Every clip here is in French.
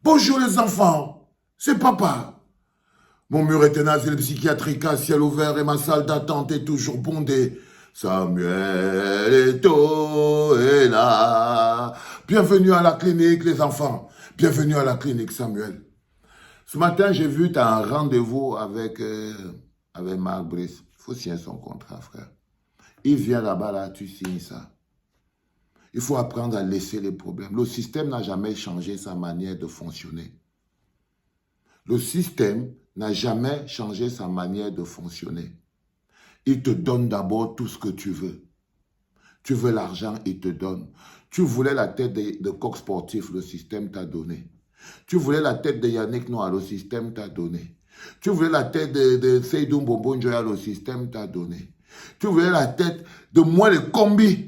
Bonjour les enfants, c'est papa. Mon mur est tenace et le psychiatrique à ciel ouvert et ma salle d'attente est toujours bondée. Samuel Eto'o est là. Bienvenue à la clinique les enfants. Bienvenue à la clinique Samuel. Ce matin, j'ai vu, tu as un rendez-vous avec Marc Brice. Il faut signer son contrat, frère. Il vient là-bas, là, tu signes ça. Il faut apprendre à laisser les problèmes. Le système n'a jamais changé sa manière de fonctionner. Le système n'a jamais changé sa manière de fonctionner. Il te donne d'abord tout ce que tu veux. Tu veux l'argent, il te donne. Tu voulais la tête de coq sportif, le système t'a donné. Tu voulais la tête de Yannick Noah, le système t'a donné. Tu voulais la tête de Seydou Mbombo Njoya, le système t'a donné. Tu voulais la tête de moi, le combi.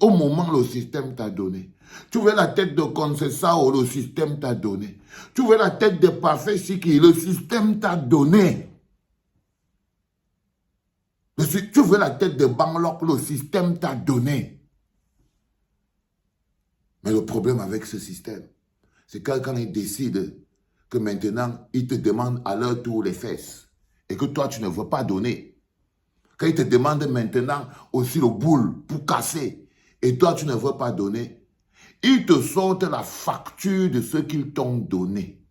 Au moment, le système t'a donné. Tu veux la tête de Concessao, le système t'a donné. Tu veux la tête de Parfait Siki, le système t'a donné. Tu veux la tête de Banglok, le système t'a donné. Mais le problème avec ce système, c'est que quand il décide que maintenant, il te demande à leur tour les fesses et que toi, tu ne veux pas donner. Quand il te demande maintenant aussi le boule pour casser et toi, tu ne veux pas donner, ils te sortent la facture de ce qu'ils t'ont donné.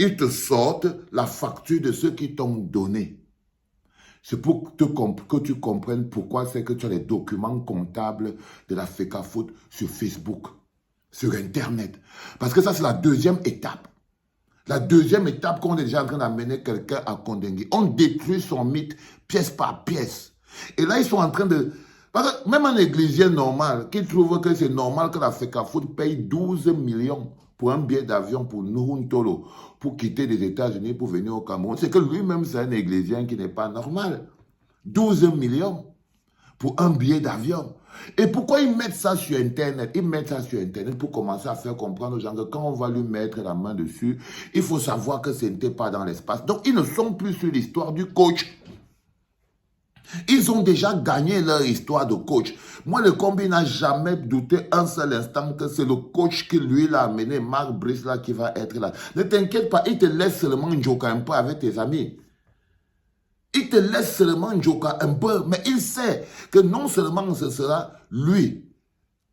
Ils te sortent la facture de ce qu'ils t'ont donné. C'est pour que tu comprennes pourquoi c'est que tu as les documents comptables de la FECAFOOT sur Facebook, sur Internet. Parce que ça, c'est la deuxième étape. La deuxième étape qu'on est déjà en train d'amener quelqu'un à Kondengui. On détruit son mythe pièce par pièce. Et là, ils sont en train de... Parce que même un église normal, qui trouve que c'est normal que la FECAFOOT paye 12 millions pour un billet d'avion pour Nuhuntolo, pour quitter les États-Unis pour venir au Cameroun, c'est que lui-même, c'est un églisien qui n'est pas normal. 12 millions pour un billet d'avion. Et pourquoi ils mettent ça sur Internet? Ils mettent ça sur Internet pour commencer à faire comprendre aux gens que quand on va lui mettre la main dessus, il faut savoir que ce n'était pas dans l'espace. Donc, ils ne sont plus sur l'histoire du coach. Ils ont déjà gagné leur histoire de coach. Moi, le combi n'a jamais douté un seul instant que c'est le coach qui lui l'a amené, Marc Brice, là, qui va être là. Ne t'inquiète pas, il te laisse seulement joker un peu avec tes amis. Il te laisse seulement joker un peu, mais il sait que non seulement ce sera lui,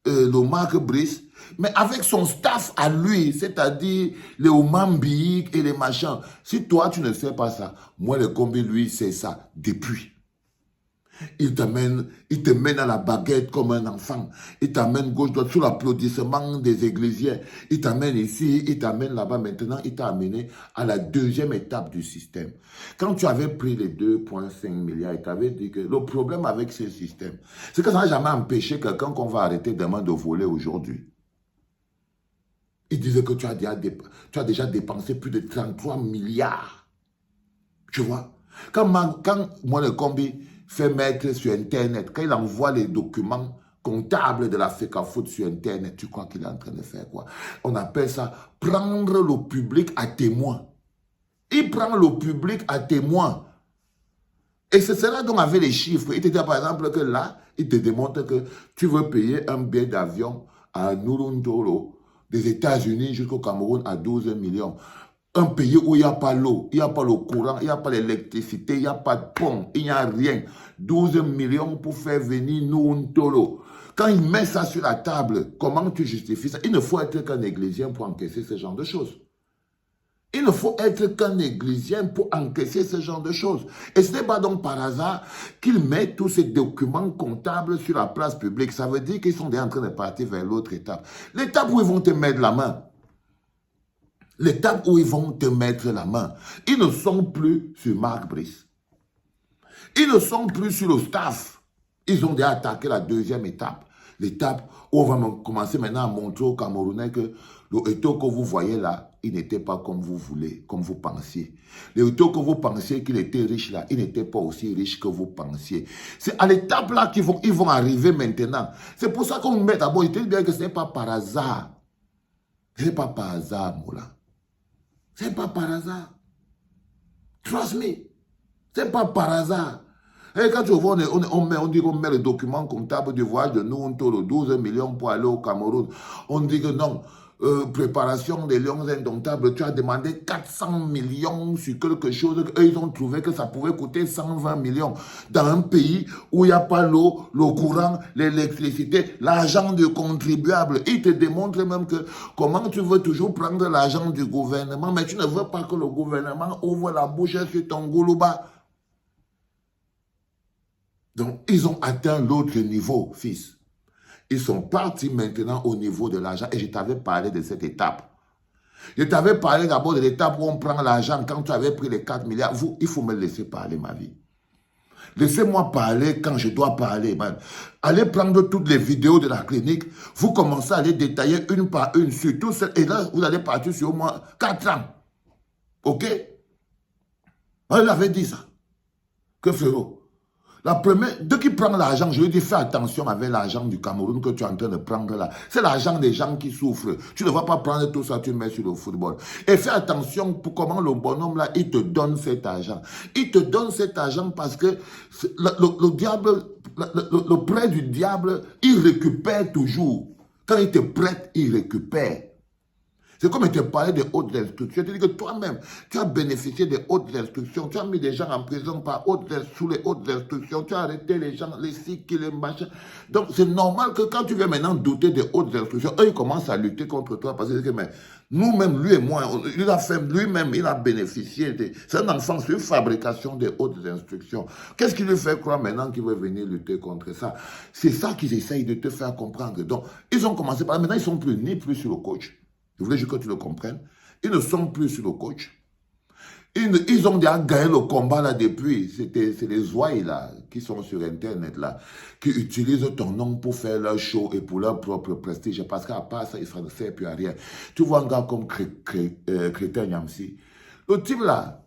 le Marc Brice, mais avec son staff à lui, c'est-à-dire les Omambi et les machins. Si toi, tu ne sais pas ça, moi, le combi, lui, c'est ça depuis. Il te mène à la baguette comme un enfant. Il t'amène gauche-droite sous l'applaudissement des églisiens. Il t'amène ici, il t'amène là-bas. Maintenant, il t'a amené à la deuxième étape du système. Quand tu avais pris les 2,5 milliards, il t'avait dit que le problème avec ce système, c'est que ça n'a jamais empêché quelqu'un qu'on va arrêter demain de voler aujourd'hui. Il disait que tu as déjà dépensé plus de 33 milliards. Tu vois? Quand moi, le combi fait mettre sur Internet, quand il envoie les documents comptables de la FECAFOOT sur Internet, tu crois qu'il est en train de faire quoi? On appelle ça prendre le public à témoin. Il prend le public à témoin. Et c'est cela dont avait les chiffres. Il te dit par exemple que là, il te démontre que tu veux payer un billet d'avion à Nurundolo, des États-Unis jusqu'au Cameroun à 12 millions. Un pays où il n'y a pas l'eau, il n'y a pas le courant, il n'y a pas l'électricité, il n'y a pas de pont, il n'y a rien. 12 millions pour faire venir Nuhuntolo. Quand il met ça sur la table, comment tu justifies ça? Il ne faut être qu'un églisien pour encaisser ce genre de choses. Il ne faut être qu'un églisien pour encaisser ce genre de choses. Et ce n'est pas donc par hasard qu'il met tous ces documents comptables sur la place publique. Ça veut dire qu'ils sont déjà en train de partir vers l'autre étape. L'étape où ils vont te mettre la main. L'étape où ils vont te mettre la main. Ils ne sont plus sur Marc Brice. Ils ne sont plus sur le staff. Ils ont déjà attaqué la deuxième étape. L'étape où on va commencer maintenant à montrer aux Camerounais que le Eto'o que vous voyez là, il n'était pas comme vous voulez, comme vous pensiez. Le Eto'o que vous pensiez qu'il était riche là, il n'était pas aussi riche que vous pensiez. C'est à l'étape là qu'ils vont arriver maintenant. C'est pour ça qu'on met d'abord, il te dit bien que ce n'est pas par hasard. Ce n'est pas par hasard, Moula. Ce n'est pas par hasard. Trust me. Ce n'est pas par hasard. Et quand tu vois, on dit qu'on met le document comptable du voyage de Nuhuntolo, 12 millions pour aller au Cameroun. On dit que non, préparation des Lions Indomptables, tu as demandé 400 millions sur quelque chose, eux ils ont trouvé que ça pouvait coûter 120 millions. Dans un pays où il n'y a pas l'eau, le courant, l'électricité, l'argent du contribuable. Ils te démontrent même que comment tu veux toujours prendre l'argent du gouvernement, mais tu ne veux pas que le gouvernement ouvre la bouche sur ton goulouba. Donc, ils ont atteint l'autre niveau, fils. Ils sont partis maintenant au niveau de l'argent. Et je t'avais parlé de cette étape. Je t'avais parlé d'abord de l'étape où on prend l'argent quand tu avais pris les 4 milliards. Vous, il faut me laisser parler, ma vie. Laissez-moi parler quand je dois parler, man. Allez prendre toutes les vidéos de la clinique. Vous commencez à les détailler une par une sur tout ça. Et là, vous allez partir sur au moins 4 ans. OK? On avait dit ça. Que frérot? La première, dès qu'il prend l'argent, je lui dis fais attention avec l'argent du Cameroun que tu es en train de prendre là. C'est l'argent des gens qui souffrent. Tu ne vas pas prendre tout ça, tu le mets sur le football. Et fais attention pour comment le bonhomme là, il te donne cet argent. Il te donne cet argent parce que le diable, le prêt du diable, il récupère toujours. Quand il te prête, il récupère. C'est comme je te parlais des hautes instructions. Je te dis que toi-même, tu as bénéficié des hautes instructions. Tu as mis des gens en prison par sous les hautes instructions. Tu as arrêté les gens, les cycles, les machins. Donc, c'est normal que quand tu viens maintenant douter des hautes instructions, eux, ils commencent à lutter contre toi. Parce que nous-mêmes, lui et moi, il a fait lui-même, il a bénéficié. C'est un enfant, c'est une fabrication des hautes instructions. Qu'est-ce qui lui fait croire maintenant qu'il veut venir lutter contre ça? C'est ça qu'ils essayent de te faire comprendre. Donc, ils ont commencé par là. Maintenant, ils ne sont ni plus sur le coach. Je voulais juste que tu le comprennes. Ils ne sont plus sur le coach. Ils ont déjà gagné le combat là depuis. C'est les ouailles là, qui sont sur Internet là, qui utilisent ton nom pour faire leur show et pour leur propre prestige. Parce qu'à part ça, ils ne servent plus à rien. Tu vois un gars comme Crétin Yamsi. Le type là,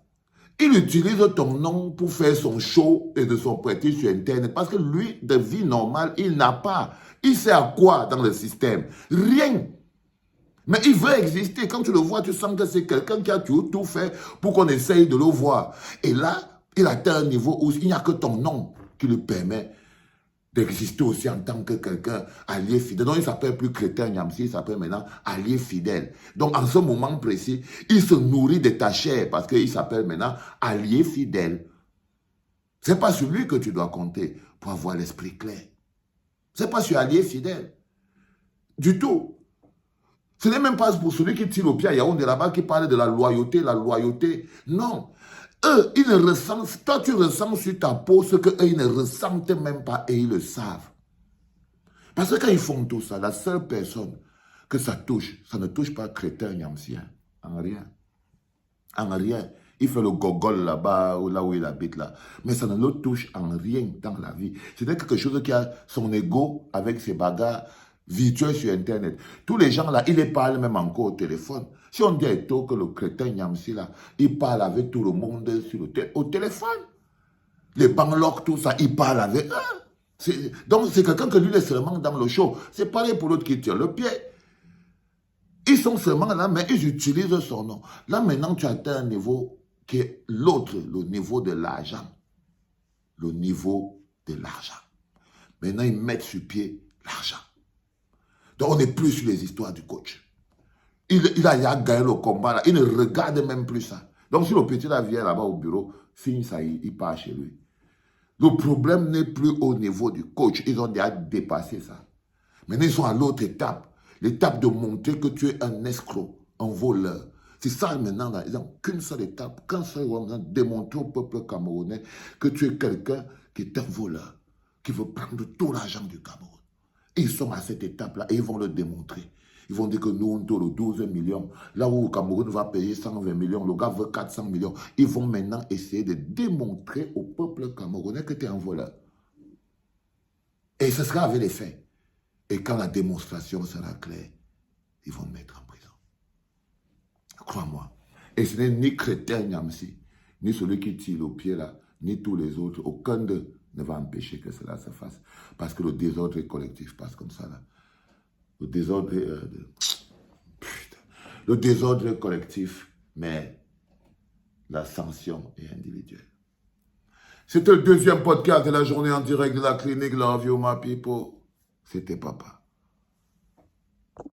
il utilise ton nom pour faire son show et de son prestige sur Internet. Parce que lui, de vie normale, il n'a pas. Il sait à quoi dans le système? Rien. Mais il veut exister. Quand tu le vois, tu sens que c'est quelqu'un qui a tout fait pour qu'on essaye de le voir. Et là, il atteint un niveau où il n'y a que ton nom qui lui permet d'exister aussi en tant que quelqu'un allié fidèle. Donc, il ne s'appelle plus Crétin Yamsi, il s'appelle maintenant allié fidèle. Donc, en ce moment précis, il se nourrit de ta chair parce qu'il s'appelle maintenant allié fidèle. Ce n'est pas sur lui que tu dois compter pour avoir l'esprit clair. Ce n'est pas sur allié fidèle. Du tout. Ce n'est même pas pour celui qui tire au pied à Yaoundé là-bas qui parle de la loyauté, la loyauté. Non. Eux, ils ne ressentent, toi tu ressens sur ta peau ce qu'eux, ils ne ressentent même pas et ils le savent. Parce que quand ils font tout ça, la seule personne que ça touche, ça ne touche pas Crétin Yamsien. En rien. En rien. Il fait le gogol là-bas, ou là où il habite là. Mais ça ne le touche en rien dans la vie. C'est quelque chose qui a son ego avec ses bagarres virtuels sur Internet. Tous les gens là, ils les parlent même encore au téléphone. Si on dit à Eto que le crétin Yamsi là, il parle avec tout le monde au téléphone. Les Bangloks, tout ça, il parle avec eux. Donc c'est quelqu'un que lui est seulement dans le show. C'est pareil pour l'autre qui tire le pied. Ils sont seulement là, mais ils utilisent son nom. Là maintenant, tu atteins un niveau qui est l'autre, le niveau de l'argent. Le niveau de l'argent. Maintenant, ils mettent sur pied l'argent. Donc, on n'est plus sur les histoires du coach. Il a gagné le combat, là. Il ne regarde même plus ça. Donc, si le petit là vient là-bas au bureau, signe ça, il part chez lui. Le problème n'est plus au niveau du coach. Ils ont déjà dépassé ça. Maintenant, ils sont à l'autre étape. L'étape de montrer que tu es un escroc, un voleur. C'est ça maintenant, là. Ils n'ont qu'une seule étape. Qu'un seul moment, démontrer au peuple camerounais que tu es quelqu'un qui est un voleur, qui veut prendre tout l'argent du Cameroun. Ils sont à cette étape-là et ils vont le démontrer. Ils vont dire que nous, on donne 12 millions. Là où le Cameroun va payer 120 millions, le gars veut 400 millions. Ils vont maintenant essayer de démontrer au peuple camerounais que tu es un voleur. Et ce sera avec les faits. Et quand la démonstration sera claire, ils vont me mettre en prison. Crois-moi. Et ce n'est ni Crétin Yamsi, ni celui qui tire au pied là, ni tous les autres. Aucun d'eux ne va empêcher que cela se fasse. Parce que le désordre collectif passe comme ça là. Le désordre le désordre collectif, mais la sanction est individuelle. C'était le deuxième podcast de la journée en direct de la clinique Love You My People. C'était papa.